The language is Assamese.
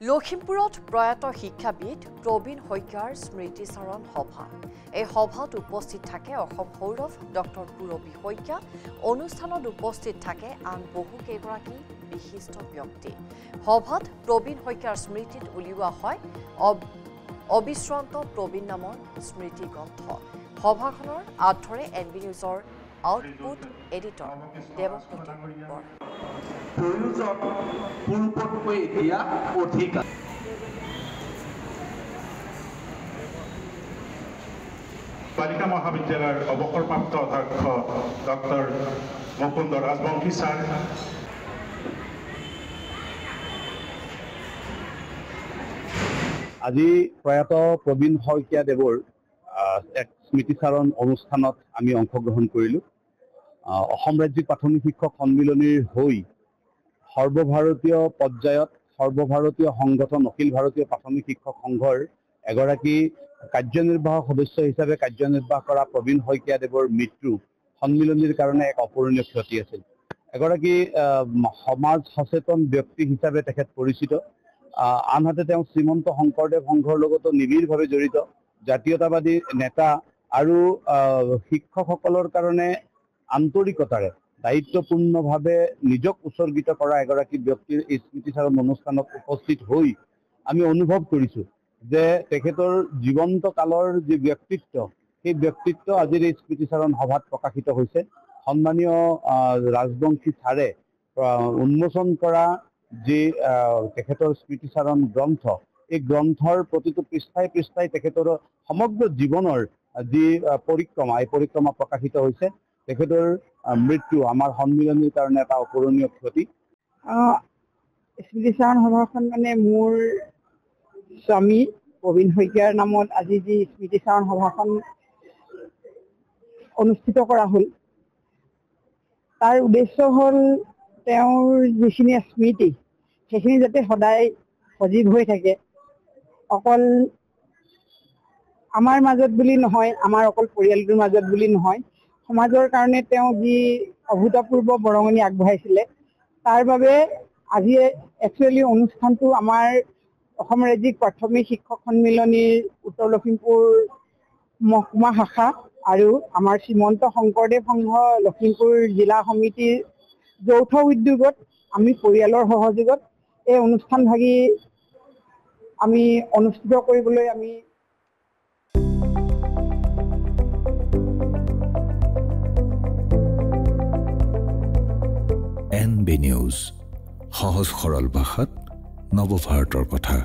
লখিমপুৰত প্ৰয়াত শিক্ষাবিদ প্ৰবীণ শইকীয়াৰ স্মৃতিচাৰণ সভা। এই সভাত উপস্থিত থাকে অসম সৌৰভ ডক্টৰ পুৰবী শইকীয়া। অনুষ্ঠানত উপস্থিত থাকে আন বহু কেইগৰাকী বিশিষ্ট ব্যক্তি। সভাত প্ৰবীণ শইকীয়াৰ স্মৃতিত উলিওৱা হয় অবিশ্ৰান্ত প্ৰবীণ নামৰ স্মৃতি গ্ৰন্থ। সভাখনৰ আঁতৰে এনবি নিউজৰ আউটপুট এডিটৰ দেৱপ্ৰতীক বৰা। প্ৰয়োজন পূৰ্বতকৈ এতিয়া অধিক। বালিকা মহাবিদ্যালয়ৰ অৱসৰপ্ৰাপ্ত অধ্যক্ষ ডক্টৰ মুকুন্দ ৰাজবংশী ছাৰ, আজি প্ৰয়াত প্ৰবীণ শইকীয়া দেৱৰ এক স্মৃতিচাৰণ অনুষ্ঠানত আমি অংশগ্ৰহণ কৰিলোঁ। অসম ৰাজ্যিক প্ৰাথমিক শিক্ষক সন্মিলনীৰ হৈ সৰ্বভাৰতীয় পৰ্যায়ত সৰ্বভাৰতীয় সংগঠন অখিল ভাৰতীয় প্ৰাথমিক শিক্ষক সংঘৰ এগৰাকী কাৰ্যনিৰ্বাহক সদস্য হিচাপে কাৰ্যনিৰ্বাহ কৰা প্ৰবীণ শইকীয়া দেৱৰ মৃত্যু সন্মিলনীৰ কাৰণে এক অপূৰণীয় ক্ষতি আছিল। এগৰাকী সমাজ সচেতন ব্যক্তি হিচাপে তেখেত পৰিচিত। আনহাতে তেওঁ শ্ৰীমন্ত শংকৰদেৱ সংঘৰ লগতো নিবিড়ভাৱে জড়িত জাতীয়তাবাদী নেতা আৰু শিক্ষকসকলৰ কাৰণে আন্তৰিকতাৰে দায়িত্বপূৰ্ণভাৱে নিজক উৎসৰ্গিত কৰা এগৰাকী ব্যক্তিৰ এই স্মৃতিচাৰণ অনুষ্ঠানত উপস্থিত হৈ আমি অনুভৱ কৰিছোঁ যে তেখেতৰ জীৱন্ত কালৰ যি ব্যক্তিত্ব, সেই ব্যক্তিত্ব আজিৰ এই স্মৃতিচাৰণ সভাত প্ৰকাশিত হৈছে। সন্মানীয় ৰাজবংশী ছাৰে উন্মোচন কৰা যি তেখেতৰ স্মৃতিচাৰণ গ্ৰন্থ, এই গ্ৰন্থৰ প্ৰতিটো পৃষ্ঠাই পৃষ্ঠাই তেখেতৰ সমগ্ৰ জীৱনৰ যি পৰিক্ৰমা, এই পৰিক্ৰমা প্ৰকাশিত হৈছে। তেখেতৰ মৃত্যু আমাৰ সন্মিলনীৰ কাৰণে এটা অপূৰণীয় ক্ষতি। স্মৃতিচাৰণ সভাখন মানে মোৰ স্বামী প্ৰবীণ শইকীয়াৰ নামত আজি যি স্মৃতিচাৰণ সভাখন অনুষ্ঠিত কৰা হ'ল, তাৰ উদ্দেশ্য হ'ল তেওঁৰ যিখিনি স্মৃতি সেইখিনি যাতে সদায় সজীৱ হৈ থাকে। অকল আমাৰ মাজত বুলি নহয়, আমাৰ অকল পৰিয়ালটোৰ মাজত বুলি নহয়, সমাজৰ কাৰণে তেওঁ যি অভূতপূৰ্ব বৰঙণি আগবঢ়াইছিলে, তাৰ বাবে আজি একচুৱেলি অনুষ্ঠানটো আমাৰ অসম ৰাজ্যিক প্ৰাথমিক শিক্ষক সন্মিলনীৰ উত্তৰ লখিমপুৰ মহকুমা শাখা আৰু আমাৰ শ্ৰীমন্ত শংকৰদেৱ সংঘ লখিমপুৰ জিলা সমিতিৰ যৌথ উদ্যোগত আমি পৰিয়ালৰ সহযোগত এই অনুষ্ঠানভাগি আমি অনুষ্ঠিত কৰিবলৈ আমি এনবি নিউজ, সহজ সৰল ভাষাত নৱভাৰতৰ কথা।